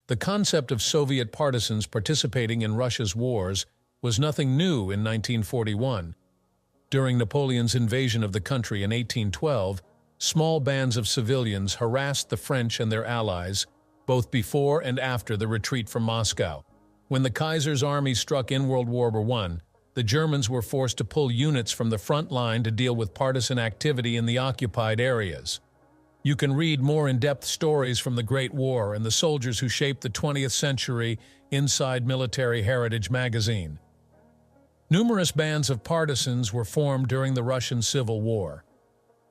The concept of Soviet partisans participating in Russia's wars was nothing new in 1941. During Napoleon's invasion of the country in 1812, small bands of civilians harassed the French and their allies, both before and after the retreat from Moscow. When the Kaiser's army struck in World War I, the Germans were forced to pull units from the front line to deal with partisan activity in the occupied areas. You can read more in-depth stories from the Great War and the soldiers who shaped the 20th century inside Military Heritage magazine. Numerous bands of partisans were formed during the Russian Civil War.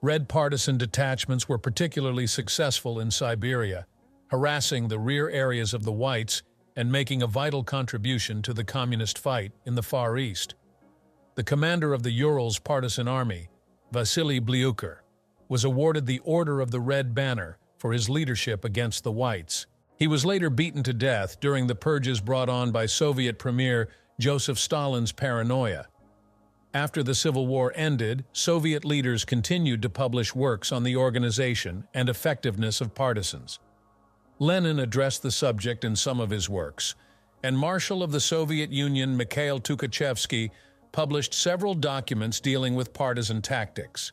Red partisan detachments were particularly successful in Siberia, harassing the rear areas of the Whites and making a vital contribution to the communist fight in the Far East. The commander of the Urals partisan army, Vasily Blyucher, was awarded the Order of the Red Banner for his leadership against the Whites. He was later beaten to death during the purges brought on by Soviet Premier Joseph Stalin's paranoia. After the Civil War ended, Soviet leaders continued to publish works on the organization and effectiveness of partisans. Lenin addressed the subject in some of his works, and Marshal of the Soviet Union Mikhail Tukhachevsky published several documents dealing with partisan tactics.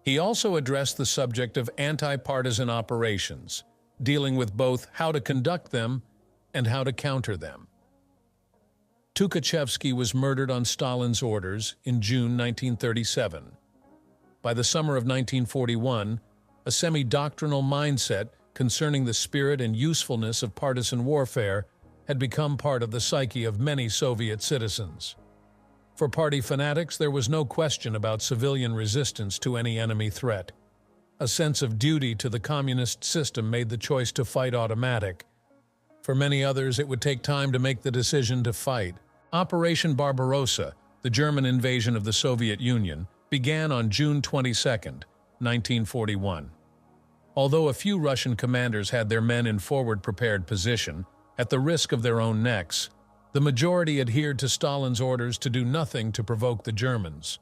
He also addressed the subject of anti-partisan operations, dealing with both how to conduct them and how to counter them. Tukhachevsky was murdered on Stalin's orders in June 1937. By the summer of 1941, a semi-doctrinal mindset concerning the spirit and usefulness of partisan warfare had become part of the psyche of many Soviet citizens. For party fanatics, there was no question about civilian resistance to any enemy threat. A sense of duty to the communist system made the choice to fight automatic. For many others, it would take time to make the decision to fight. Operation Barbarossa, the German invasion of the Soviet Union, began on June 22, 1941. Although a few Russian commanders had their men in forward-prepared position, at the risk of their own necks, the majority adhered to Stalin's orders to do nothing to provoke the Germans.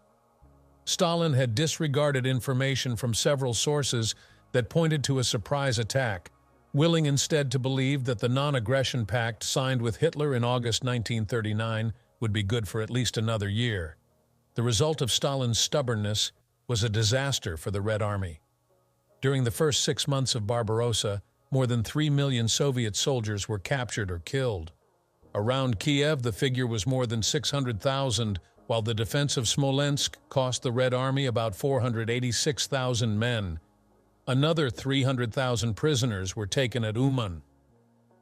Stalin had disregarded information from several sources that pointed to a surprise attack, willing instead to believe that the non-aggression pact signed with Hitler in August 1939 would be good for at least another year. The result of Stalin's stubbornness was a disaster for the Red Army. During the first 6 months of Barbarossa, more than 3 million Soviet soldiers were captured or killed. Around Kiev, the figure was more than 600,000, while the defense of Smolensk cost the Red Army about 486,000 men. Another 300,000 prisoners were taken at Uman.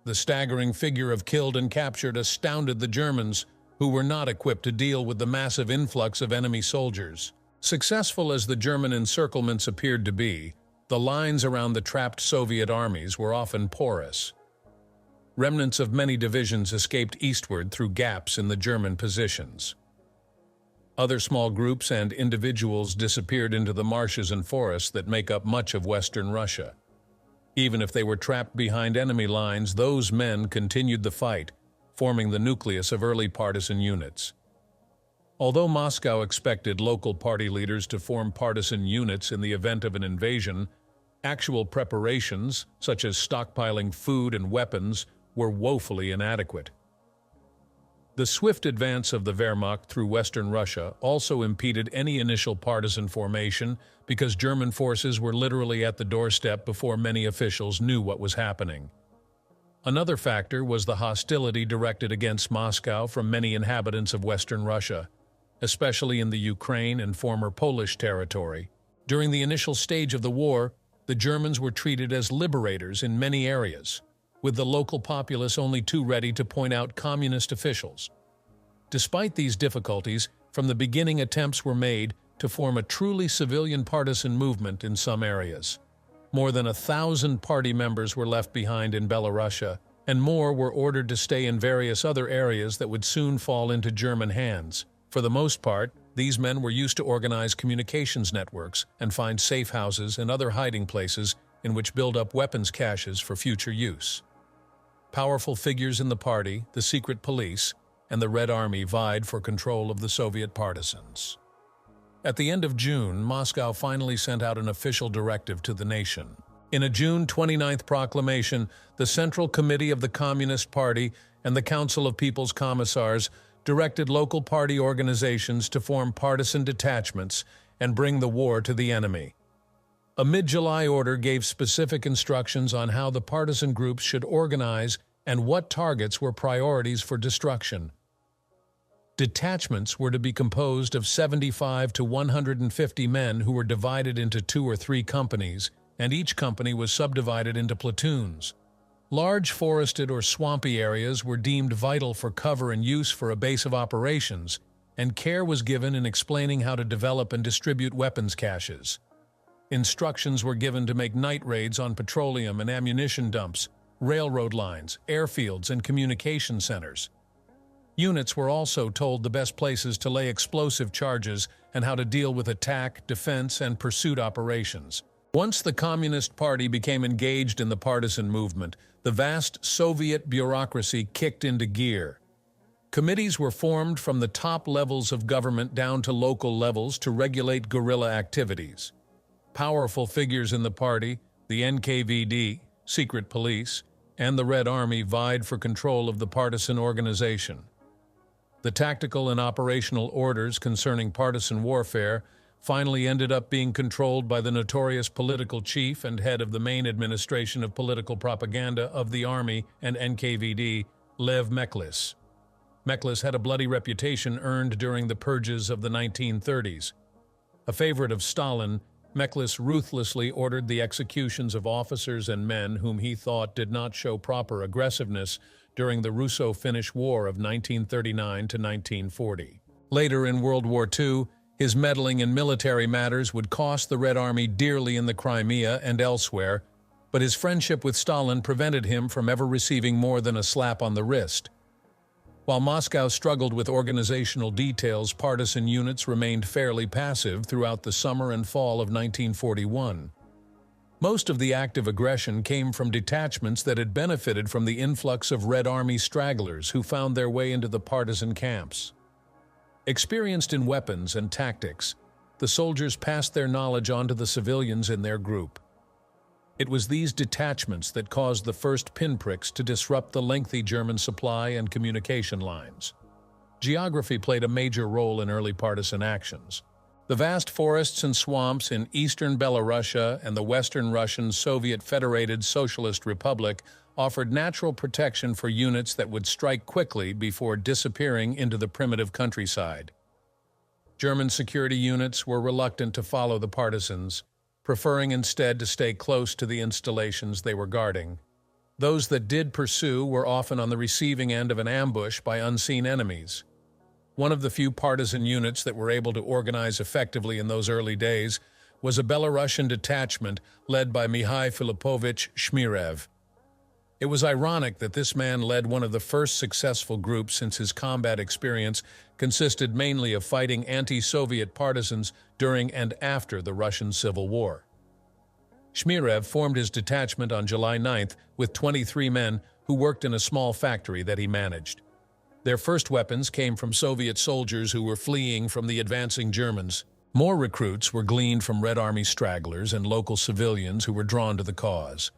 The staggering figure of killed and captured astounded the Germans, who were not equipped to deal with the massive influx of enemy soldiers. Successful as the German encirclements appeared to be, the lines around the trapped Soviet armies were often porous. Remnants of many divisions escaped eastward through gaps in the German positions. Other small groups and individuals disappeared into the marshes and forests that make up much of Western Russia. Even if they were trapped behind enemy lines, those men continued the fight, forming the nucleus of early partisan units. Although Moscow expected local party leaders to form partisan units in the event of an invasion, actual preparations, such as stockpiling food and weapons, were woefully inadequate. The swift advance of the Wehrmacht through Western Russia also impeded any initial partisan formation because German forces were literally at the doorstep before many officials knew what was happening. Another factor was the hostility directed against Moscow from many inhabitants of Western Russia, especially in the Ukraine and former Polish territory. During the initial stage of the war, the Germans were treated as liberators in many areas, with the local populace only too ready to point out communist officials. Despite these difficulties, from the beginning attempts were made to form a truly civilian partisan movement in some areas. More than 1,000 party members were left behind in Belarusia, and more were ordered to stay in various other areas that would soon fall into German hands. For the most part, these men were used to organize communications networks and find safe houses and other hiding places in which build up weapons caches for future use. Powerful figures in the party, the secret police, and the Red Army vied for control of the Soviet partisans. At the end of June, Moscow finally sent out an official directive to the nation. In a June 29th proclamation, the Central Committee of the Communist Party and the Council of People's Commissars directed local party organizations to form partisan detachments and bring the war to the enemy. A mid-July order gave specific instructions on how the partisan groups should organize and what targets were priorities for destruction. Detachments were to be composed of 75 to 150 men who were divided into 2 or 3 companies, and each company was subdivided into platoons. Large forested or swampy areas were deemed vital for cover and use for a base of operations, and care was given in explaining how to develop and distribute weapons caches. Instructions were given to make night raids on petroleum and ammunition dumps, railroad lines, airfields, and communication centers. Units were also told the best places to lay explosive charges and how to deal with attack, defense, and pursuit operations. Once the Communist Party became engaged in the partisan movement, the vast Soviet bureaucracy kicked into gear. Committees were formed from the top levels of government down to local levels to regulate guerrilla activities. Powerful figures in the party, the NKVD, secret police, and the Red Army vied for control of the partisan organization. The tactical and operational orders concerning partisan warfare finally ended up being controlled by the notorious political chief and head of the main administration of political propaganda of the Army and NKVD, Lev Meklis. Meklis had a bloody reputation earned during the purges of the 1930s. A favorite of Stalin, Meklis ruthlessly ordered the executions of officers and men whom he thought did not show proper aggressiveness during the Russo-Finnish War of 1939 to 1940. Later in World War II, his meddling in military matters would cost the Red Army dearly in the Crimea and elsewhere, but his friendship with Stalin prevented him from ever receiving more than a slap on the wrist. While Moscow struggled with organizational details, partisan units remained fairly passive throughout the summer and fall of 1941. Most of the active aggression came from detachments that had benefited from the influx of Red Army stragglers who found their way into the partisan camps. Experienced in weapons and tactics, the soldiers passed their knowledge on to the civilians in their group. It was these detachments that caused the first pinpricks to disrupt the lengthy German supply and communication lines. Geography played a major role in early partisan actions. The vast forests and swamps in eastern Belarusia and the western Russian Soviet Federated Socialist Republic offered natural protection for units that would strike quickly before disappearing into the primitive countryside. German security units were reluctant to follow the partisans, preferring instead to stay close to the installations they were guarding. Those that did pursue were often on the receiving end of an ambush by unseen enemies. One of the few partisan units that were able to organize effectively in those early days was a Belarusian detachment led by Mihai Filipovich Shmirev. It was ironic that this man led one of the first successful groups since his combat experience consisted mainly of fighting anti-Soviet partisans during and after the Russian Civil War. Shmirev formed his detachment on July 9th with 23 men who worked in a small factory that he managed. Their first weapons came from Soviet soldiers who were fleeing from the advancing Germans. More recruits were gleaned from Red Army stragglers and local civilians who were drawn to the cause.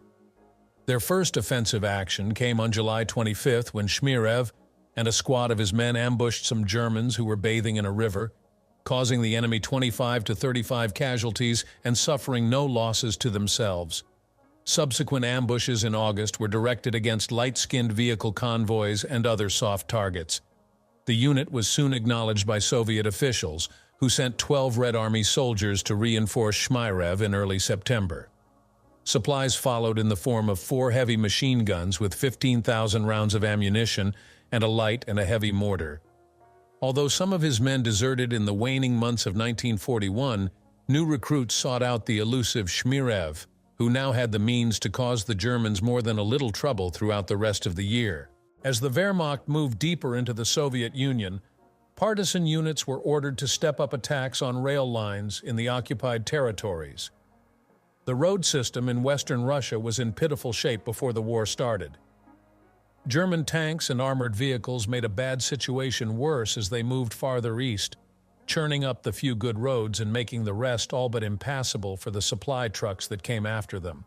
Their first offensive action came on July 25th when Shmirev and a squad of his men ambushed some Germans who were bathing in a river, causing the enemy 25 to 35 casualties and suffering no losses to themselves. Subsequent ambushes in August were directed against light-skinned vehicle convoys and other soft targets. The unit was soon acknowledged by Soviet officials, who sent 12 Red Army soldiers to reinforce Shmirev in early September. Supplies followed in the form of 4 heavy machine guns with 15,000 rounds of ammunition and a light and a heavy mortar. Although some of his men deserted in the waning months of 1941, new recruits sought out the elusive Shmirev, who now had the means to cause the Germans more than a little trouble throughout the rest of the year. As the Wehrmacht moved deeper into the Soviet Union, partisan units were ordered to step up attacks on rail lines in the occupied territories. The road system in western Russia was in pitiful shape before the war started. German tanks and armored vehicles made a bad situation worse as they moved farther east, churning up the few good roads and making the rest all but impassable for the supply trucks that came after them.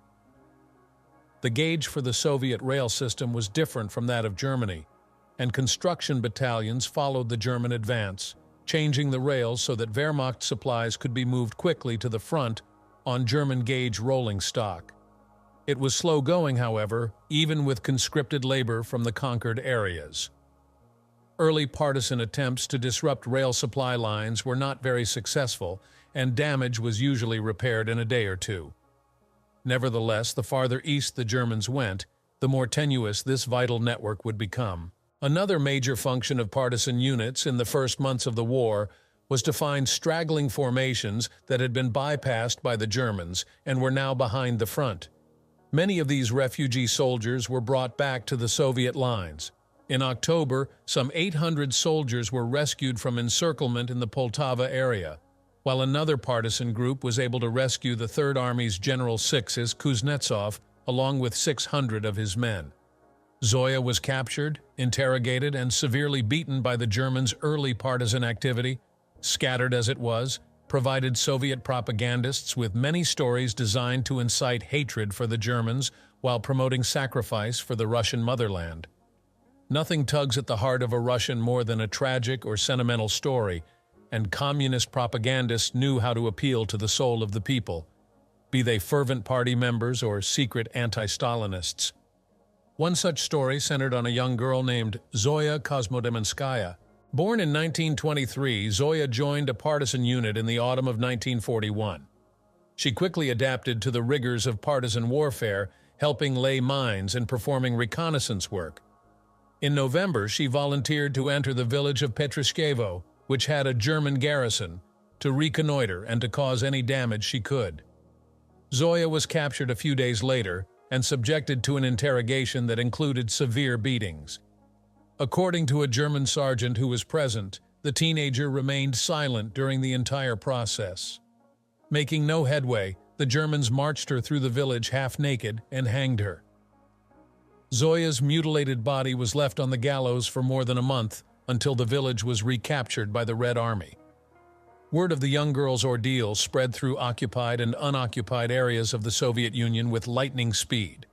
The gauge for the Soviet rail system was different from that of Germany, and construction battalions followed the German advance, changing the rails so that Wehrmacht supplies could be moved quickly to the front on German gauge rolling stock. It was slow going, however, even with conscripted labor from the conquered areas. Early partisan attempts to disrupt rail supply lines were not very successful, and damage was usually repaired in a day or two. Nevertheless, the farther east the Germans went, the more tenuous this vital network would become. Another major function of partisan units in the first months of the war was to find straggling formations that had been bypassed by the Germans and were now behind the front. Many of these refugee soldiers were brought back to the Soviet lines. In October, some 800 soldiers were rescued from encirclement in the Poltava area, while another partisan group was able to rescue the Third Army's General Six's Kuznetsov along with 600 of his men. Zoya was captured, interrogated, and severely beaten by the Germans' early partisan activity. Scattered as it was, provided Soviet propagandists with many stories designed to incite hatred for the Germans while promoting sacrifice for the Russian motherland. Nothing tugs at the heart of a Russian more than a tragic or sentimental story, and communist propagandists knew how to appeal to the soul of the people, be they fervent party members or secret anti-Stalinists. One such story centered on a young girl named Zoya Kosmodeminskaya. Born in 1923, Zoya joined a partisan unit in the autumn of 1941. She quickly adapted to the rigors of partisan warfare, helping lay mines and performing reconnaissance work. In November, she volunteered to enter the village of Petrishkevo, which had a German garrison, to reconnoiter and to cause any damage she could. Zoya was captured a few days later and subjected to an interrogation that included severe beatings. According to a German sergeant who was present, the teenager remained silent during the entire process. Making no headway, the Germans marched her through the village half-naked and hanged her. Zoya's mutilated body was left on the gallows for more than a month until the village was recaptured by the Red Army. Word of the young girl's ordeal spread through occupied and unoccupied areas of the Soviet Union with lightning speed.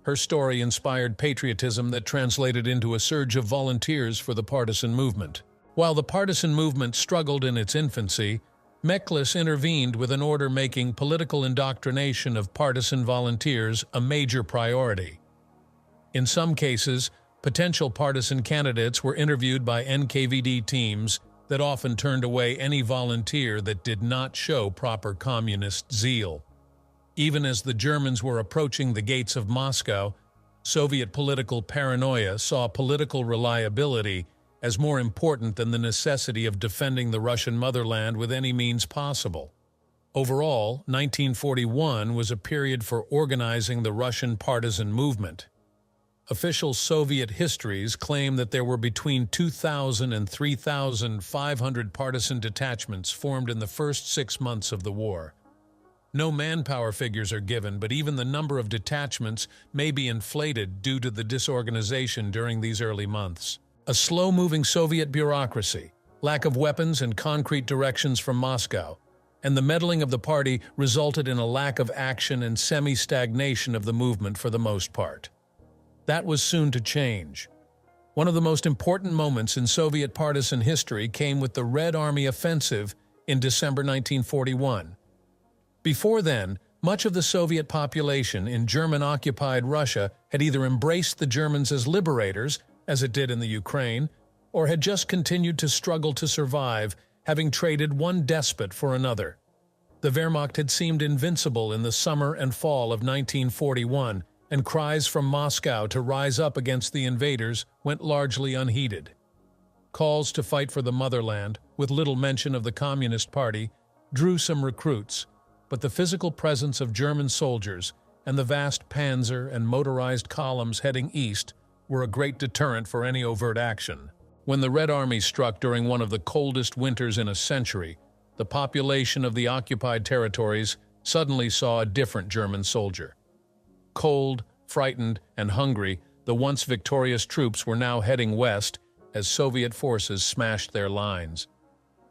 Her story inspired patriotism that translated into a surge of volunteers for the partisan movement. While the partisan movement struggled in its infancy, Meklis intervened with an order making political indoctrination of partisan volunteers a major priority. In some cases, potential partisan candidates were interviewed by NKVD teams that often turned away any volunteer that did not show proper communist zeal. Even as the Germans were approaching the gates of Moscow, Soviet political paranoia saw political reliability as more important than the necessity of defending the Russian motherland with any means possible. Overall, 1941 was a period for organizing the Russian partisan movement. Official Soviet histories claim that there were between 2,000 and 3,500 partisan detachments formed in the first 6 months of the war. No manpower figures are given, but even the number of detachments may be inflated due to the disorganization during these early months. A slow-moving Soviet bureaucracy, lack of weapons and concrete directions from Moscow, and the meddling of the party resulted in a lack of action and semi-stagnation of the movement for the most part. That was soon to change. One of the most important moments in Soviet partisan history came with the Red Army offensive in December 1941. Before then, much of the Soviet population in German-occupied Russia had either embraced the Germans as liberators, as it did in the Ukraine, or had just continued to struggle to survive, having traded one despot for another. The Wehrmacht had seemed invincible in the summer and fall of 1941, and cries from Moscow to rise up against the invaders went largely unheeded. Calls to fight for the motherland, with little mention of the Communist Party, drew some recruits, but the physical presence of German soldiers and the vast panzer and motorized columns heading east were a great deterrent for any overt action. When the Red Army struck during one of the coldest winters in a century, the population of the occupied territories suddenly saw a different German soldier. Cold, frightened, and hungry, the once victorious troops were now heading west as Soviet forces smashed their lines.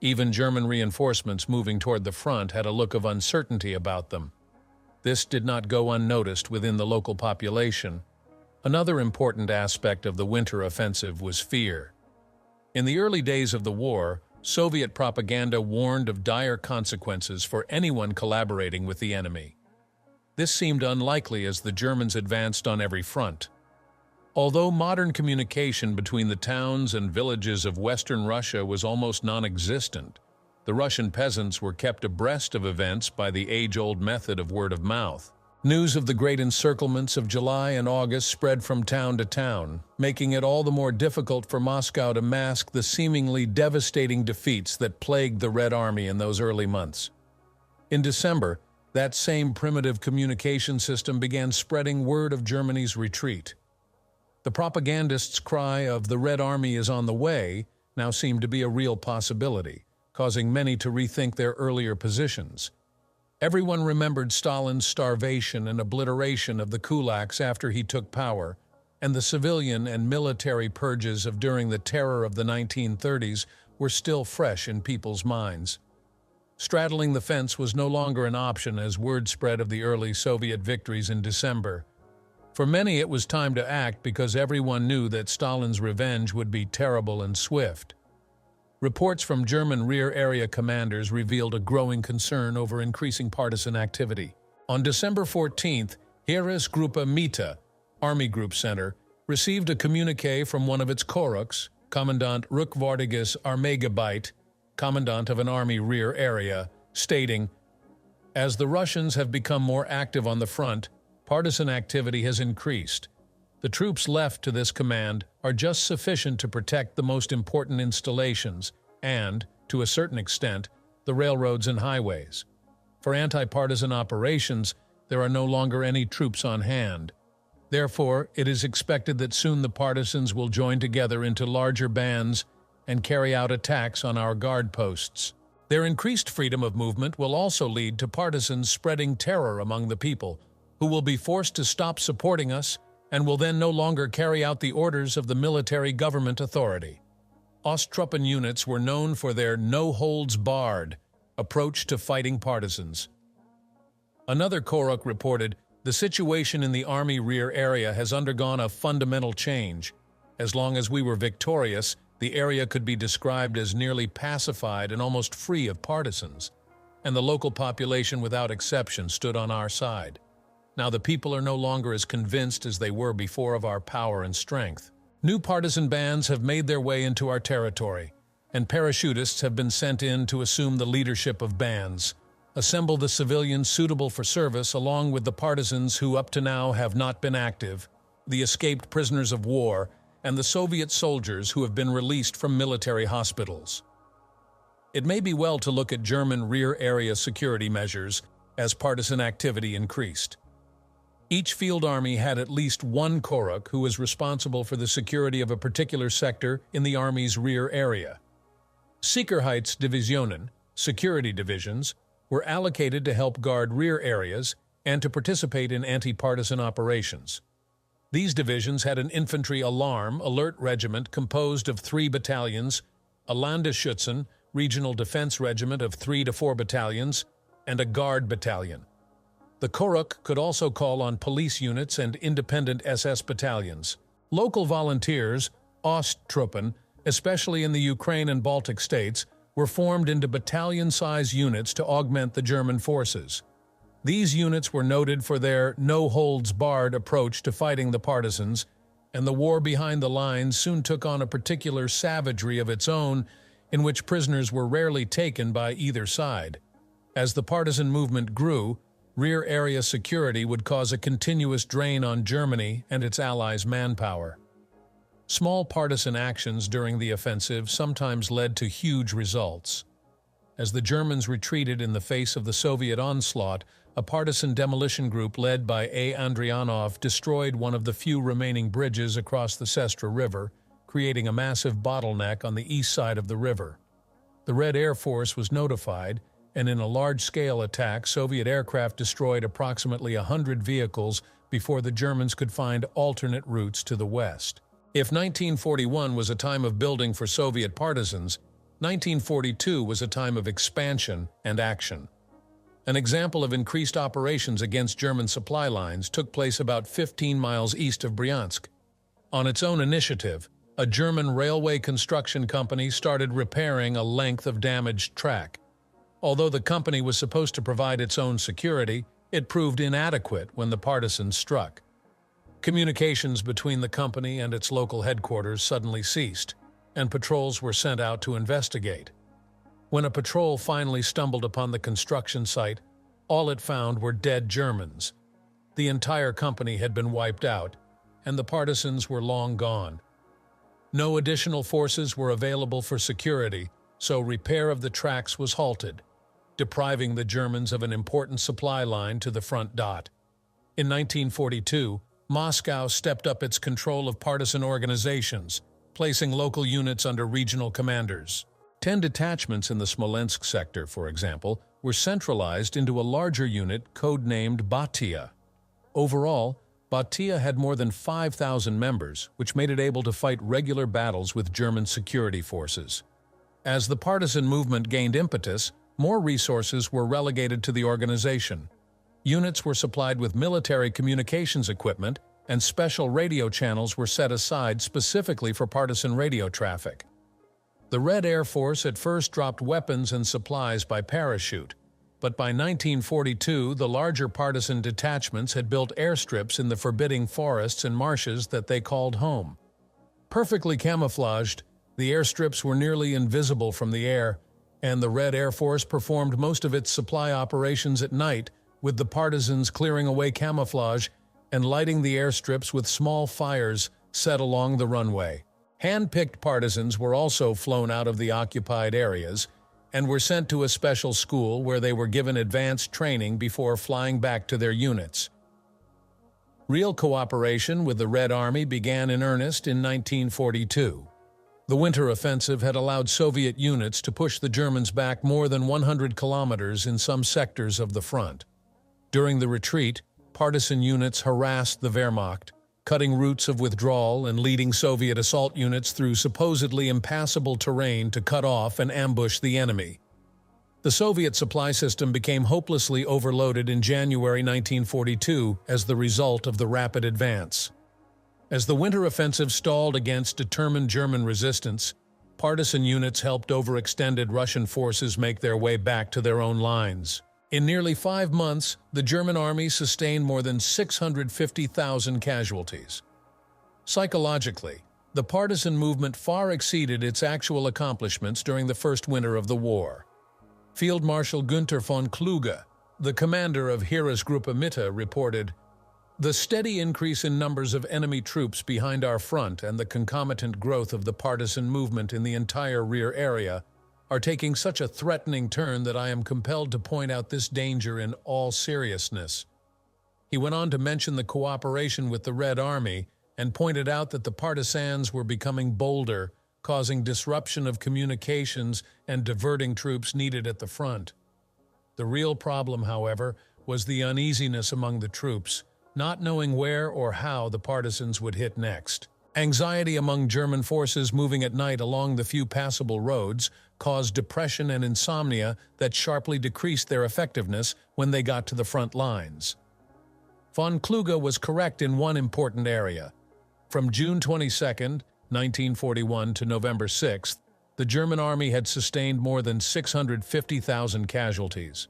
Even German reinforcements moving toward the front had a look of uncertainty about them. This did not go unnoticed within the local population. Another important aspect of the winter offensive was fear. In the early days of the war, Soviet propaganda warned of dire consequences for anyone collaborating with the enemy. This seemed unlikely as the Germans advanced on every front. Although modern communication between the towns and villages of Western Russia was almost non-existent, the Russian peasants were kept abreast of events by the age-old method of word of mouth. News of the great encirclements of July and August spread from town to town, making it all the more difficult for Moscow to mask the seemingly devastating defeats that plagued the Red Army in those early months. In December, that same primitive communication system began spreading word of Germany's retreat. The propagandists' cry of "the Red Army is on the way" now seemed to be a real possibility, causing many to rethink their earlier positions. Everyone remembered Stalin's starvation and obliteration of the kulaks after he took power, and the civilian and military purges of during the terror of the 1930s were still fresh in people's minds. Straddling the fence was no longer an option as word spread of the early Soviet victories in December. For many, it was time to act because everyone knew that Stalin's revenge would be terrible and swift. Reports from German rear area commanders revealed a growing concern over increasing partisan activity. On December 14th, Heeresgruppe Mitte, Army Group Center, received a communique from one of its Koruks, Kommandant Rückwärtiges Armeegebiet, commandant of an army rear area, stating, "As the Russians have become more active on the front, partisan activity has increased. The troops left to this command are just sufficient to protect the most important installations and, to a certain extent, the railroads and highways. For anti-partisan operations, there are no longer any troops on hand. Therefore, it is expected that soon the partisans will join together into larger bands and carry out attacks on our guard posts. Their increased freedom of movement will also lead to partisans spreading terror among the people, who will be forced to stop supporting us and will then no longer carry out the orders of the military government authority." Osttruppen units were known for their no-holds-barred approach to fighting partisans. Another Koruk reported, "The situation in the army rear area has undergone a fundamental change. As long as we were victorious, the area could be described as nearly pacified and almost free of partisans, and the local population without exception stood on our side. Now the people are no longer as convinced as they were before of our power and strength. New partisan bands have made their way into our territory, and parachutists have been sent in to assume the leadership of bands, assemble the civilians suitable for service along with the partisans who up to now have not been active, the escaped prisoners of war, and the Soviet soldiers who have been released from military hospitals." It may be well to look at German rear area security measures as partisan activity increased. Each field army had at least one Koruk who was responsible for the security of a particular sector in the army's rear area. Sicherheitsdivisionen, security divisions, were allocated to help guard rear areas and to participate in anti-partisan operations. These divisions had an infantry alarm alert regiment composed of 3 battalions, a Landesschützen, regional defense regiment of 3 to 4 battalions, and a guard battalion. The Koruk could also call on police units and independent SS battalions. Local volunteers, Osttruppen, especially in the Ukraine and Baltic states, were formed into battalion-size units to augment the German forces. These units were noted for their no-holds-barred approach to fighting the partisans, and the war behind the lines soon took on a particular savagery of its own, in which prisoners were rarely taken by either side. As the partisan movement grew, rear area security would cause a continuous drain on Germany and its allies' manpower. Small partisan actions during the offensive sometimes led to huge results. As the Germans retreated in the face of the Soviet onslaught, a partisan demolition group led by A. Andrianov destroyed one of the few remaining bridges across the Sestra River, creating a massive bottleneck on the east side of the river. The Red Air Force was notified, and in a large-scale attack, Soviet aircraft destroyed approximately 100 vehicles before the Germans could find alternate routes to the west. If 1941 was a time of building for Soviet partisans, 1942 was a time of expansion and action. An example of increased operations against German supply lines took place about 15 miles east of Bryansk. On its own initiative, a German railway construction company started repairing a length of damaged track. Although the company was supposed to provide its own security, it proved inadequate when the partisans struck. Communications between the company and its local headquarters suddenly ceased, and patrols were sent out to investigate. When a patrol finally stumbled upon the construction site, all it found were dead Germans. The entire company had been wiped out, and the partisans were long gone. No additional forces were available for security, so repair of the tracks was halted, depriving the Germans of an important supply line to the front dot. In 1942, Moscow stepped up its control of partisan organizations, placing local units under regional commanders. 10 detachments in the Smolensk sector, for example, were centralized into a larger unit codenamed Batia. Overall, Batia had more than 5,000 members, which made it able to fight regular battles with German security forces. As the partisan movement gained impetus, more resources were relegated to the organization. Units were supplied with military communications equipment, and special radio channels were set aside specifically for partisan radio traffic. The Red Air Force at first dropped weapons and supplies by parachute, but by 1942 the larger partisan detachments had built airstrips in the forbidding forests and marshes that they called home. Perfectly camouflaged, the airstrips were nearly invisible from the air, and the Red Air Force performed most of its supply operations at night, with the partisans clearing away camouflage and lighting the airstrips with small fires set along the runway. Hand-picked partisans were also flown out of the occupied areas and were sent to a special school where they were given advanced training before flying back to their units. Real cooperation with the Red Army began in earnest in 1942. The winter offensive had allowed Soviet units to push the Germans back more than 100 kilometers in some sectors of the front. During the retreat, partisan units harassed the Wehrmacht, cutting routes of withdrawal and leading Soviet assault units through supposedly impassable terrain to cut off and ambush the enemy. The Soviet supply system became hopelessly overloaded in January 1942 as the result of the rapid advance. As the winter offensive stalled against determined German resistance, partisan units helped overextended Russian forces make their way back to their own lines. In nearly 5 months, the German army sustained more than 650,000 casualties. Psychologically, the partisan movement far exceeded its actual accomplishments during the first winter of the war. Field Marshal Günther von Kluge, the commander of Heeresgruppe Mitte, reported, "The steady increase in numbers of enemy troops behind our front and the concomitant growth of the partisan movement in the entire rear area are taking such a threatening turn that I am compelled to point out this danger in all seriousness." He went on to mention the cooperation with the Red Army and pointed out that the partisans were becoming bolder, causing disruption of communications and diverting troops needed at the front. The real problem, however, was the uneasiness among the troops, not knowing where or how the partisans would hit next. Anxiety among German forces moving at night along the few passable roads caused depression and insomnia that sharply decreased their effectiveness when they got to the front lines. Von Kluge was correct in one important area. From June 22, 1941 to November 6, the German army had sustained more than 650,000 casualties.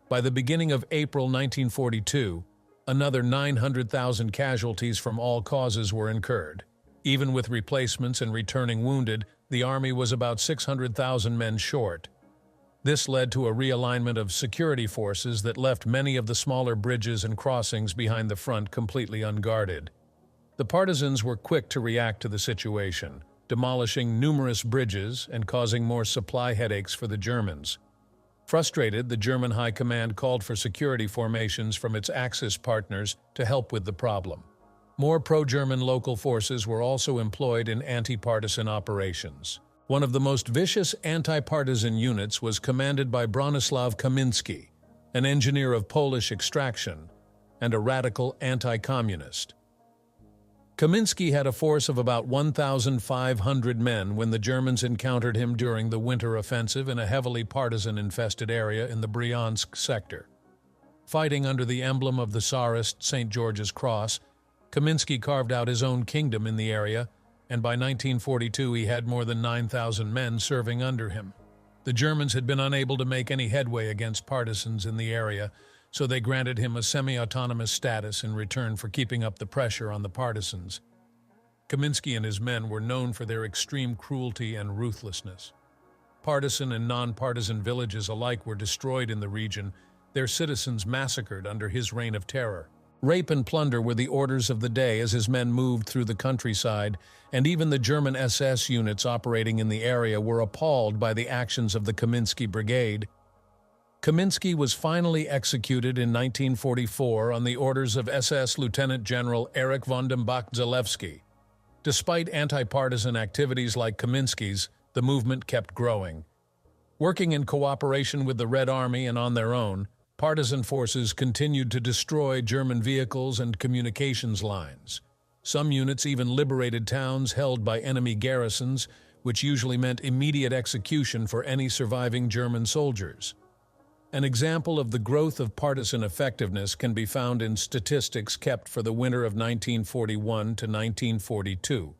By the beginning of April 1942, another 900,000 casualties from all causes were incurred. Even with replacements and returning wounded, the army was about 600,000 men short. This led to a realignment of security forces that left many of the smaller bridges and crossings behind the front completely unguarded. The partisans were quick to react to the situation, demolishing numerous bridges and causing more supply headaches for the Germans. Frustrated, the German High Command called for security formations from its Axis partners to help with the problem. More pro-German local forces were also employed in anti-partisan operations. One of the most vicious anti-partisan units was commanded by Bronislaw Kamiński, an engineer of Polish extraction and a radical anti-communist. Kaminsky had a force of about 1,500 men when the Germans encountered him during the winter offensive in a heavily partisan-infested area in the Bryansk sector. Fighting under the emblem of the Tsarist St. George's Cross, Kaminsky carved out his own kingdom in the area, and by 1942 he had more than 9,000 men serving under him. The Germans had been unable to make any headway against partisans in the area, so they granted him a semi-autonomous status in return for keeping up the pressure on the partisans. Kaminsky and his men were known for their extreme cruelty and ruthlessness. Partisan and non-partisan villages alike were destroyed in the region, their citizens massacred under his reign of terror. Rape and plunder were the orders of the day as his men moved through the countryside, and even the German SS units operating in the area were appalled by the actions of the Kaminsky Brigade. Kaminsky was finally executed in 1944 on the orders of SS Lieutenant General Erich von dem Bach-Zelewski. Despite anti-partisan activities like Kaminsky's, the movement kept growing. Working in cooperation with the Red Army and on their own, partisan forces continued to destroy German vehicles and communications lines. Some units even liberated towns held by enemy garrisons, which usually meant immediate execution for any surviving German soldiers. An example of the growth of partisan effectiveness can be found in statistics kept for the winter of 1941 to 1942.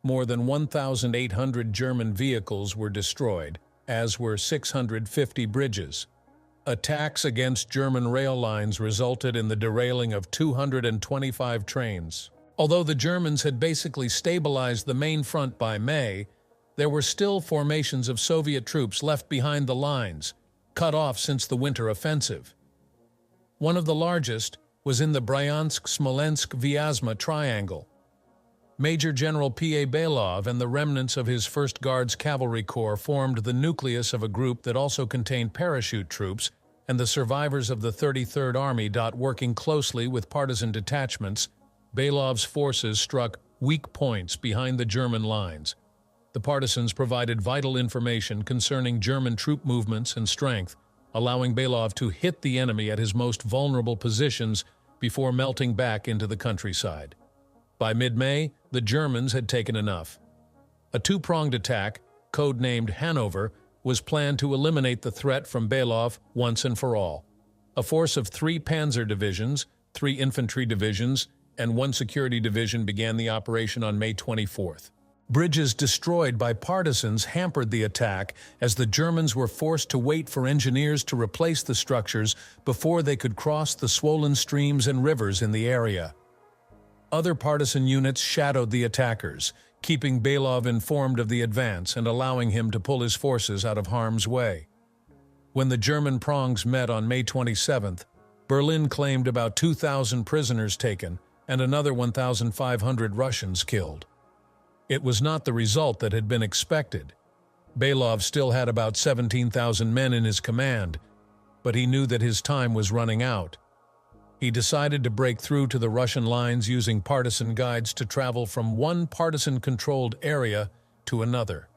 More than 1,800 German vehicles were destroyed, as were 650 bridges. Attacks against German rail lines resulted in the derailing of 225 trains. Although the Germans had basically stabilized the main front by May, there were still formations of Soviet troops left behind the lines, cut off since the winter offensive. One of the largest was in the Bryansk-Smolensk-Vyazma triangle. Major General P.A. Belov and the remnants of his 1st Guards Cavalry Corps formed the nucleus of a group that also contained parachute troops and the survivors of the 33rd Army. Working closely with partisan detachments, Belov's forces struck weak points behind the German lines. The partisans provided vital information concerning German troop movements and strength, allowing Belov to hit the enemy at his most vulnerable positions before melting back into the countryside. By mid-May, the Germans had taken enough. A two-pronged attack, codenamed Hanover, was planned to eliminate the threat from Belov once and for all. A force of 3 panzer divisions, 3 infantry divisions, and 1 security division began the operation on May 24th. Bridges destroyed by partisans hampered the attack as the Germans were forced to wait for engineers to replace the structures before they could cross the swollen streams and rivers in the area. Other partisan units shadowed the attackers, keeping Belov informed of the advance and allowing him to pull his forces out of harm's way. When the German prongs met on May 27th, Berlin claimed about 2,000 prisoners taken and another 1,500 Russians killed. It was not the result that had been expected. Belov still had about 17,000 men in his command, but he knew that his time was running out. He decided to break through to the Russian lines using partisan guides to travel from one partisan-controlled area to another.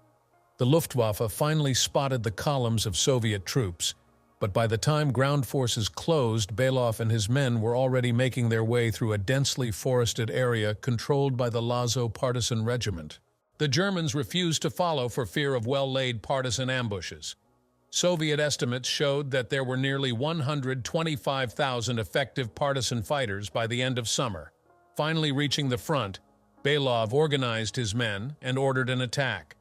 The Luftwaffe finally spotted the columns of Soviet troops, but by the time ground forces closed, Belov and his men were already making their way through a densely forested area controlled by the Lazo partisan regiment. The Germans refused to follow for fear of well-laid partisan ambushes. Soviet estimates showed that there were nearly 125,000 effective partisan fighters by the end of summer. Finally reaching the front, Belov organized his men and ordered an attack.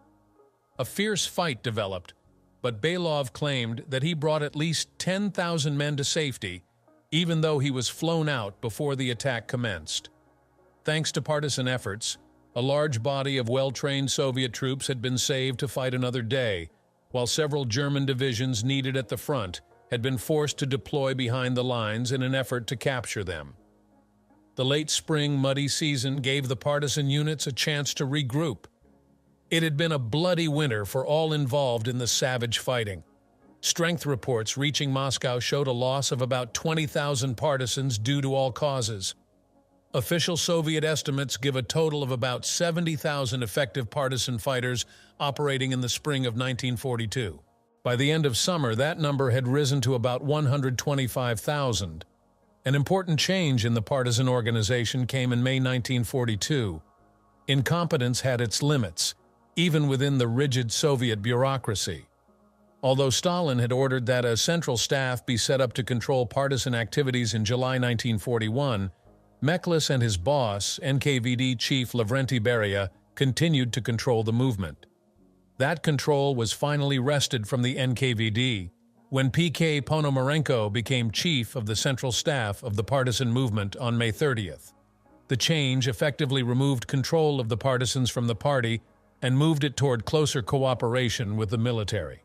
A fierce fight developed, but Belov claimed that he brought at least 10,000 men to safety, even though he was flown out before the attack commenced. Thanks to partisan efforts, a large body of well-trained Soviet troops had been saved to fight another day, while several German divisions needed at the front had been forced to deploy behind the lines in an effort to capture them. The late spring muddy season gave the partisan units a chance to regroup. It had been a bloody winter for all involved in the savage fighting. Strength reports reaching Moscow showed a loss of about 20,000 partisans due to all causes. Official Soviet estimates give a total of about 70,000 effective partisan fighters operating in the spring of 1942. By the end of summer, that number had risen to about 125,000. An important change in the partisan organization came in May 1942. Incompetence had its limits, even within the rigid Soviet bureaucracy. Although Stalin had ordered that a central staff be set up to control partisan activities in July 1941, Meklis and his boss, NKVD chief Lavrenti Beria, continued to control the movement. That control was finally wrested from the NKVD when P.K. Ponomarenko became chief of the central staff of the partisan movement on May 30th. The change effectively removed control of the partisans from the party and moved it toward closer cooperation with the military.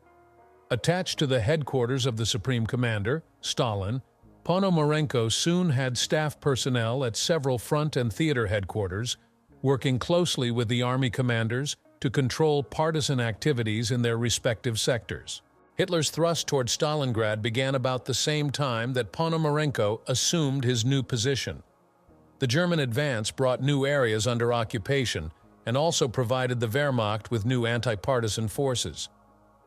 Attached to the headquarters of the Supreme Commander, Stalin, Ponomarenko soon had staff personnel at several front and theater headquarters, working closely with the army commanders to control partisan activities in their respective sectors. Hitler's thrust toward Stalingrad began about the same time that Ponomarenko assumed his new position. The German advance brought new areas under occupation and also provided the Wehrmacht with new anti-partisan forces.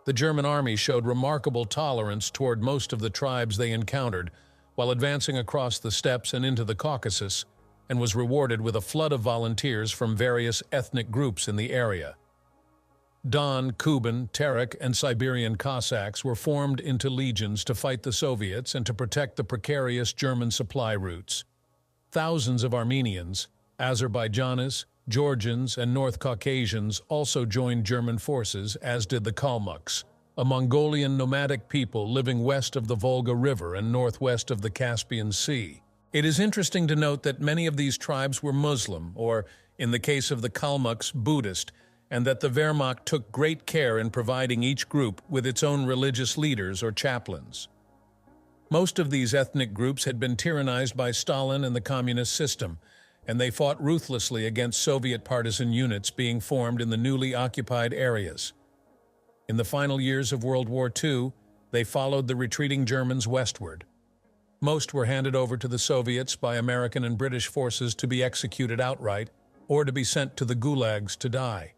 The German army showed remarkable tolerance toward most of the tribes they encountered while advancing across the steppes and into the Caucasus, and was rewarded with a flood of volunteers from various ethnic groups in the area. Don, Kuban, Terek, and Siberian Cossacks were formed into legions to fight the Soviets and to protect the precarious German supply routes. Thousands of Armenians, Azerbaijanis, Georgians, and North Caucasians also joined German forces, as did the Kalmucks, a Mongolian nomadic people living west of the Volga River and northwest of the Caspian Sea. It is interesting to note that many of these tribes were Muslim, or, in the case of the Kalmucks, Buddhist, and that the Wehrmacht took great care in providing each group with its own religious leaders or chaplains. Most of these ethnic groups had been tyrannized by Stalin and the communist system, and they fought ruthlessly against Soviet partisan units being formed in the newly occupied areas. In the final years of World War II, they followed the retreating Germans westward. Most were handed over to the Soviets by American and British forces to be executed outright or to be sent to the gulags to die.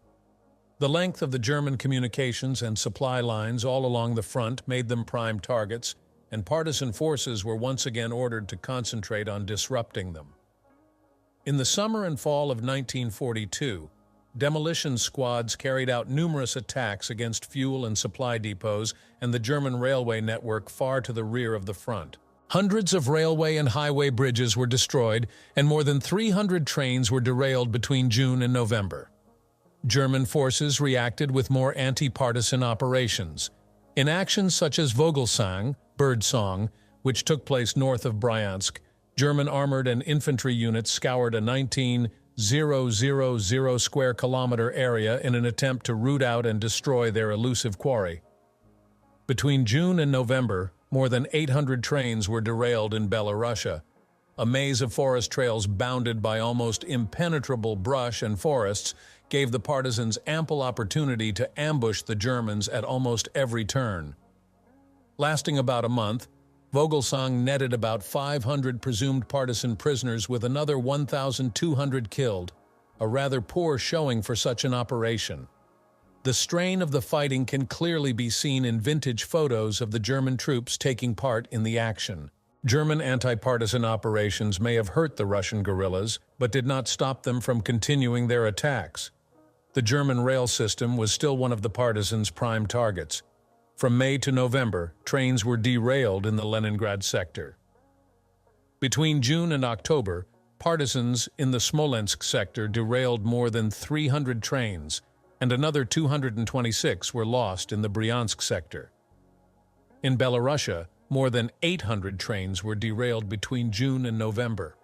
The length of the German communications and supply lines all along the front made them prime targets, and partisan forces were once again ordered to concentrate on disrupting them. In the summer and fall of 1942, demolition squads carried out numerous attacks against fuel and supply depots and the German railway network far to the rear of the front. Hundreds of railway and highway bridges were destroyed, and more than 300 trains were derailed between June and November. German forces reacted with more anti-partisan operations. In actions such as Vogelsang, Birdsong, which took place north of Bryansk, German armored and infantry units scoured a 19,000 square kilometer area in an attempt to root out and destroy their elusive quarry. Between June and November, more than 800 trains were derailed in Belarusia. A maze of forest trails bounded by almost impenetrable brush and forests gave the partisans ample opportunity to ambush the Germans at almost every turn. Lasting about a month, Vogelsang netted about 500 presumed partisan prisoners with another 1,200 killed, a rather poor showing for such an operation. The strain of the fighting can clearly be seen in vintage photos of the German troops taking part in the action. German anti-partisan operations may have hurt the Russian guerrillas, but did not stop them from continuing their attacks. The German rail system was still one of the partisans' prime targets. From May to November, trains were derailed in the Leningrad sector. Between June and October, partisans in the Smolensk sector derailed more than 300 trains, and another 226 were lost in the Bryansk sector. In Belarusia, more than 800 trains were derailed between June and November.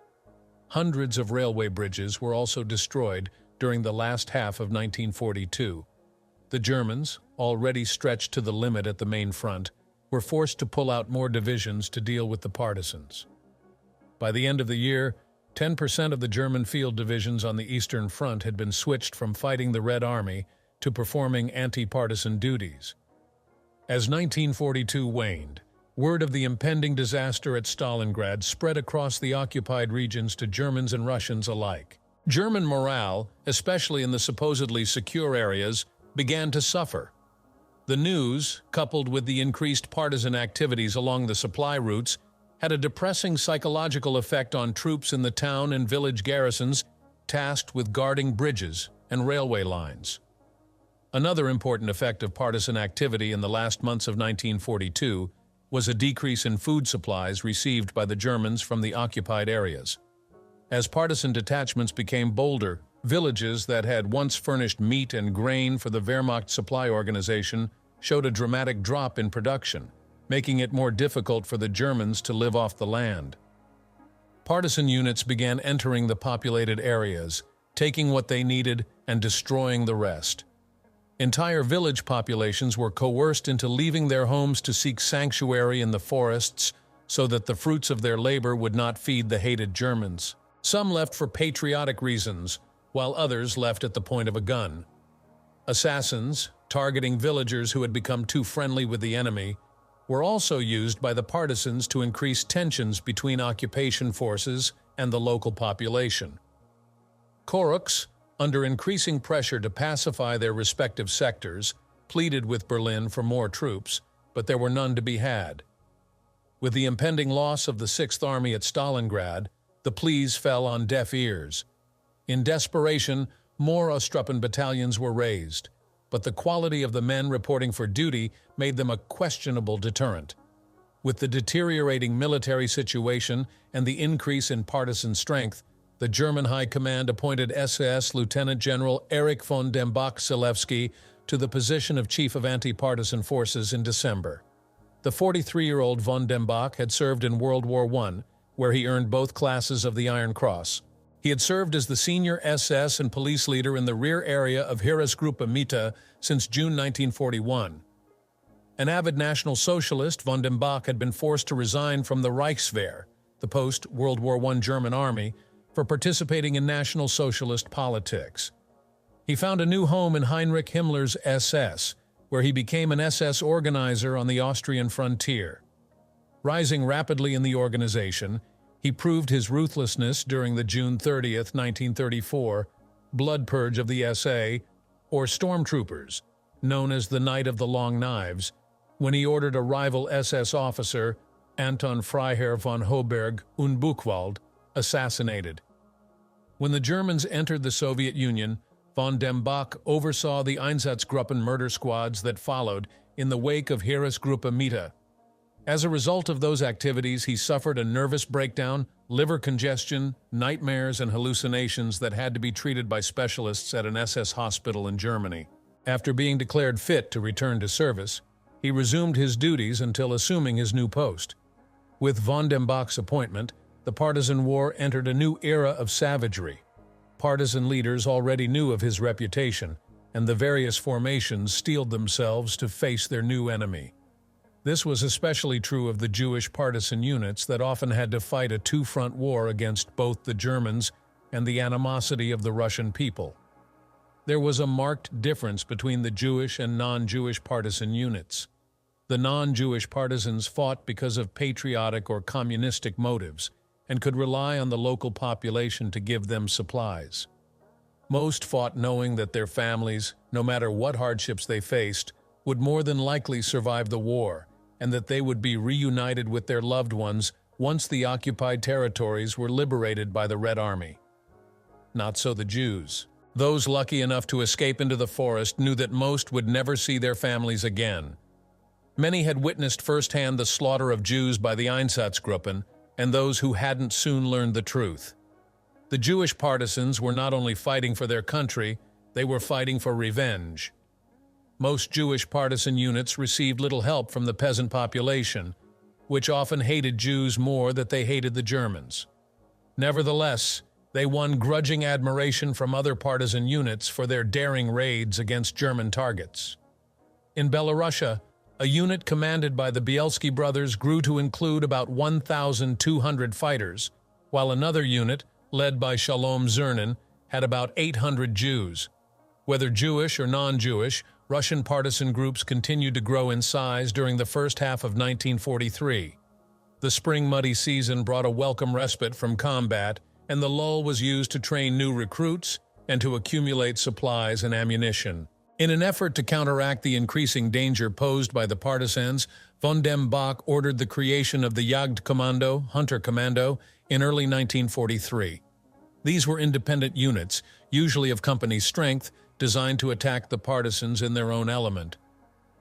Hundreds of railway bridges were also destroyed during the last half of 1942. The Germans, already stretched to the limit at the main front, were forced to pull out more divisions to deal with the partisans. By the end of the year, 10% of the German field divisions on the Eastern Front had been switched from fighting the Red Army to performing anti-partisan duties. As 1942 waned, word of the impending disaster at Stalingrad spread across the occupied regions to Germans and Russians alike. German morale, especially in the supposedly secure areas, began to suffer. The news, coupled with the increased partisan activities along the supply routes, had a depressing psychological effect on troops in the town and village garrisons tasked with guarding bridges and railway lines. Another important effect of partisan activity in the last months of 1942 was a decrease in food supplies received by the Germans from the occupied areas. As partisan detachments became bolder, villages that had once furnished meat and grain for the Wehrmacht supply organization showed a dramatic drop in production, making it more difficult for the Germans to live off the land. Partisan units began entering the populated areas, taking what they needed and destroying the rest. Entire village populations were coerced into leaving their homes to seek sanctuary in the forests so that the fruits of their labor would not feed the hated Germans. Some left for patriotic reasons, while others left at the point of a gun. Assassins, targeting villagers who had become too friendly with the enemy, were also used by the partisans to increase tensions between occupation forces and the local population. Kursk, under increasing pressure to pacify their respective sectors, pleaded with Berlin for more troops, but there were none to be had. With the impending loss of the Sixth Army at Stalingrad, the pleas fell on deaf ears. In desperation, more Ostruppen battalions were raised, but the quality of the men reporting for duty made them a questionable deterrent. With the deteriorating military situation and the increase in partisan strength, the German High Command appointed SS Lieutenant General Erich von dem Bach-Selewski to the position of Chief of Anti-Partisan Forces in December. The 43-year-old von dem Bach had served in World War I, where he earned both classes of the Iron Cross. He had served as the senior SS and police leader in the rear area of Heeresgruppe Mitte since June 1941. An avid National Socialist, von dem Bach had been forced to resign from the Reichswehr, the post-World War I German army, for participating in National Socialist politics. He found a new home in Heinrich Himmler's SS, where he became an SS organizer on the Austrian frontier. Rising rapidly in the organization, he proved his ruthlessness during the June 30, 1934, blood purge of the SA, or stormtroopers, known as the Night of the Long Knives, when he ordered a rival SS officer, Anton Freiherr von Hoberg und Buchwald, assassinated. When the Germans entered the Soviet Union, von dem Bach oversaw the Einsatzgruppen murder squads that followed in the wake of Heeresgruppe Mitte. As a result of those activities, he suffered a nervous breakdown, liver congestion, nightmares, and hallucinations that had to be treated by specialists at an SS hospital in Germany. After being declared fit to return to service, he resumed his duties until assuming his new post. With von dem Bach's appointment, the partisan war entered a new era of savagery. Partisan leaders already knew of his reputation, and the various formations steeled themselves to face their new enemy. This was especially true of the Jewish partisan units that often had to fight a two-front war against both the Germans and the animosity of the Russian people. There was a marked difference between the Jewish and non-Jewish partisan units. The non-Jewish partisans fought because of patriotic or communistic motives, and could rely on the local population to give them supplies. Most fought knowing that their families, no matter what hardships they faced, would more than likely survive the war, and that they would be reunited with their loved ones once the occupied territories were liberated by the Red Army. Not so the Jews. Those lucky enough to escape into the forest knew that most would never see their families again. Many had witnessed firsthand the slaughter of Jews by the Einsatzgruppen, and those who hadn't soon learned the truth. The Jewish partisans were not only fighting for their country, they were fighting for revenge. Most Jewish partisan units received little help from the peasant population, which often hated Jews more than they hated the Germans. Nevertheless, they won grudging admiration from other partisan units for their daring raids against German targets. In Belarusia, a unit commanded by the Bielski brothers grew to include about 1,200 fighters, while another unit, led by Shalom Zernin, had about 800 Jews. Whether Jewish or non-Jewish, Russian partisan groups continued to grow in size during the first half of 1943. The spring muddy season brought a welcome respite from combat, and the lull was used to train new recruits and to accumulate supplies and ammunition. In an effort to counteract the increasing danger posed by the partisans, von dem Bach ordered the creation of the Jagdkommando, Hunter Commando, in early 1943. These were independent units, usually of company strength, designed to attack the partisans in their own element.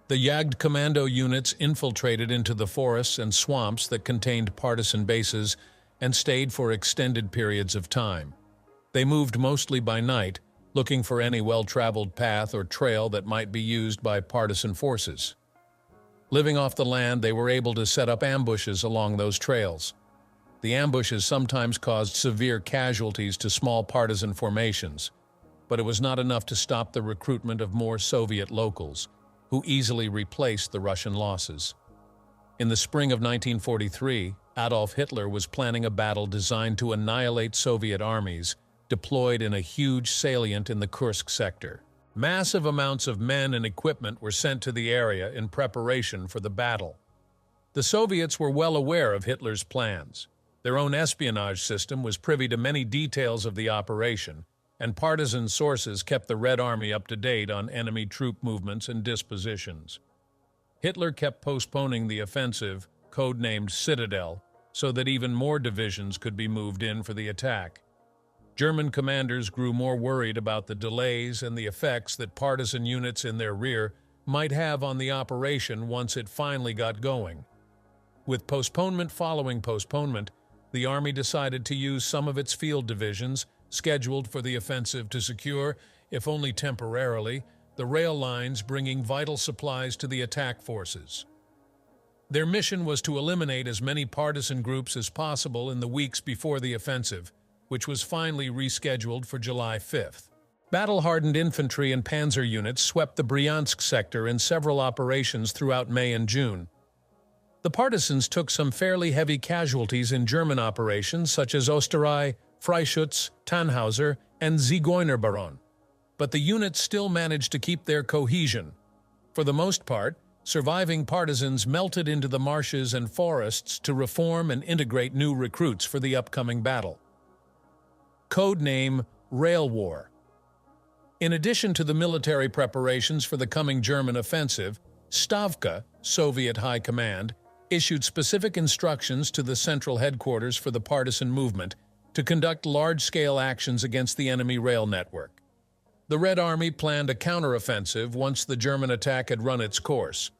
The Jagdkommando units infiltrated into the forests and swamps that contained partisan bases and stayed for extended periods of time. They moved mostly by night, looking for any well-traveled path or trail that might be used by partisan forces. Living off the land, they were able to set up ambushes along those trails. The ambushes sometimes caused severe casualties to small partisan formations, but it was not enough to stop the recruitment of more Soviet locals, who easily replaced the Russian losses. In the spring of 1943, Adolf Hitler was planning a battle designed to annihilate Soviet armies deployed in a huge salient in the Kursk sector. Massive amounts of men and equipment were sent to the area in preparation for the battle. The Soviets were well aware of Hitler's plans. Their own espionage system was privy to many details of the operation, and partisan sources kept the Red Army up to date on enemy troop movements and dispositions. Hitler kept postponing the offensive, codenamed Citadel, so that even more divisions could be moved in for the attack. German commanders grew more worried about the delays and the effects that partisan units in their rear might have on the operation once it finally got going. With postponement following postponement, the Army decided to use some of its field divisions, scheduled for the offensive, to secure, if only temporarily, the rail lines bringing vital supplies to the attack forces. Their mission was to eliminate as many partisan groups as possible in the weeks before the offensive, which was finally rescheduled for July 5th. Battle-hardened infantry and panzer units swept the Bryansk sector in several operations throughout May and June. The partisans took some fairly heavy casualties in German operations such as Osterei, Freischütz, Tannhauser, and Zigeunerbaron, but the units still managed to keep their cohesion. For the most part, surviving partisans melted into the marshes and forests to reform and integrate new recruits for the upcoming battle. Codename Rail War. In addition to the military preparations for the coming German offensive, Stavka, Soviet High Command, issued specific instructions to the central headquarters for the partisan movement to conduct large-scale actions against the enemy rail network. The Red Army planned a counteroffensive once the German attack had run its course,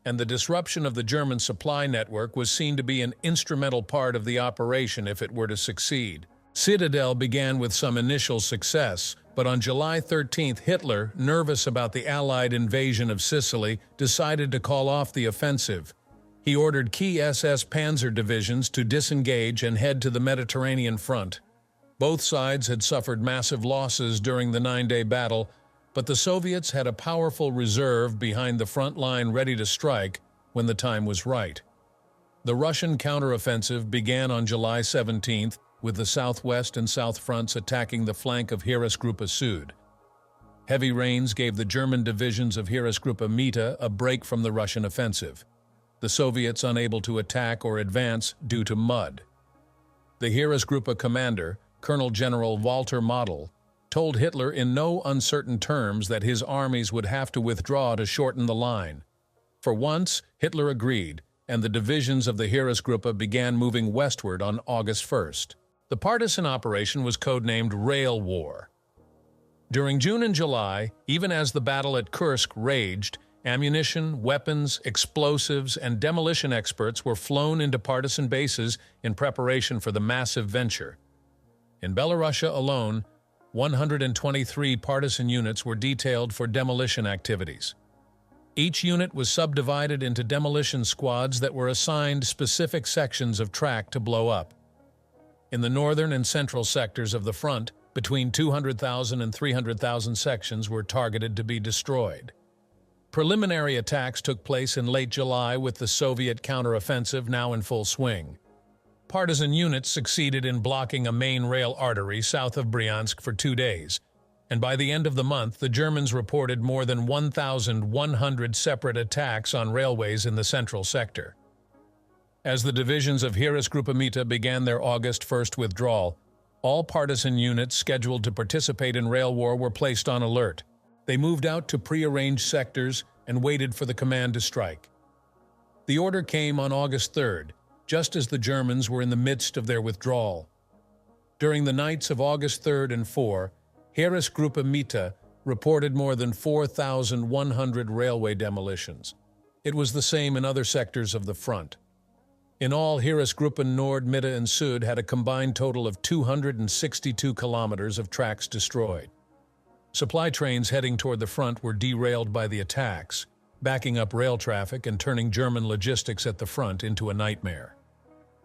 and the disruption of the German supply network was seen to be an instrumental part of the operation if it were to succeed. Citadel began with some initial success, but on July 13th, Hitler, nervous about the Allied invasion of Sicily, decided to call off the offensive. He ordered key SS panzer divisions to disengage and head to the Mediterranean front. Both sides had suffered massive losses during the 9-day battle, but the Soviets had a powerful reserve behind the front line ready to strike when the time was right. The Russian counteroffensive began on July 17th, with the southwest and south fronts attacking the flank of Heeresgruppe Süd. Heavy rains gave the German divisions of Heeresgruppe Mitte a break from the Russian offensive, the Soviets unable to attack or advance due to mud. The Heeresgruppe commander, Colonel General Walter Model, told Hitler in no uncertain terms that his armies would have to withdraw to shorten the line. For once, Hitler agreed, and the divisions of the Heeresgruppe began moving westward on August 1st. The partisan operation was codenamed Rail War. During June and July, even as the battle at Kursk raged, ammunition, weapons, explosives, and demolition experts were flown into partisan bases in preparation for the massive venture. In Belorussia alone, 123 partisan units were detailed for demolition activities. Each unit was subdivided into demolition squads that were assigned specific sections of track to blow up. In the northern and central sectors of the front, between 200,000 and 300,000 sections were targeted to be destroyed. Preliminary attacks took place in late July with the Soviet counteroffensive now in full swing. Partisan units succeeded in blocking a main rail artery south of Bryansk for 2 days, and by the end of the month the Germans reported more than 1,100 separate attacks on railways in the central sector. As the divisions of Heeresgruppe Mitte began their August 1st withdrawal, all partisan units scheduled to participate in rail war were placed on alert. They moved out to prearranged sectors and waited for the command to strike. The order came on August 3rd, just as the Germans were in the midst of their withdrawal. During the nights of August 3rd and 4, Heeresgruppe Mitte reported more than 4,100 railway demolitions. It was the same in other sectors of the front. In all, Heeresgruppen Nord, Mitte, and Süd had a combined total of 262 kilometers of tracks destroyed. Supply trains heading toward the front were derailed by the attacks, backing up rail traffic and turning German logistics at the front into a nightmare.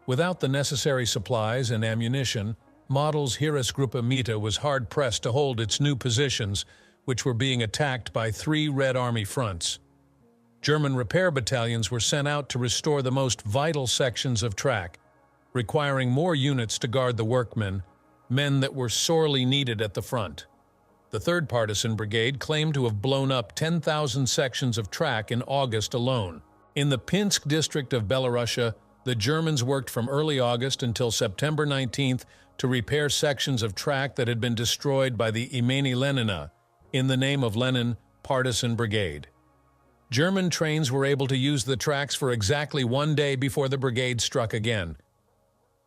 Without the necessary supplies and ammunition, Model's Heeresgruppe Mitte was hard-pressed to hold its new positions, which were being attacked by 3 Red Army fronts. German repair battalions were sent out to restore the most vital sections of track, requiring more units to guard the workmen, men that were sorely needed at the front. The 3rd Partisan Brigade claimed to have blown up 10,000 sections of track in August alone. In the Pinsk district of Belarusia, the Germans worked from early August until September 19th to repair sections of track that had been destroyed by the Imeni Lenina, in the name of Lenin Partisan Brigade. German trains were able to use the tracks for exactly 1 day before the brigade struck again.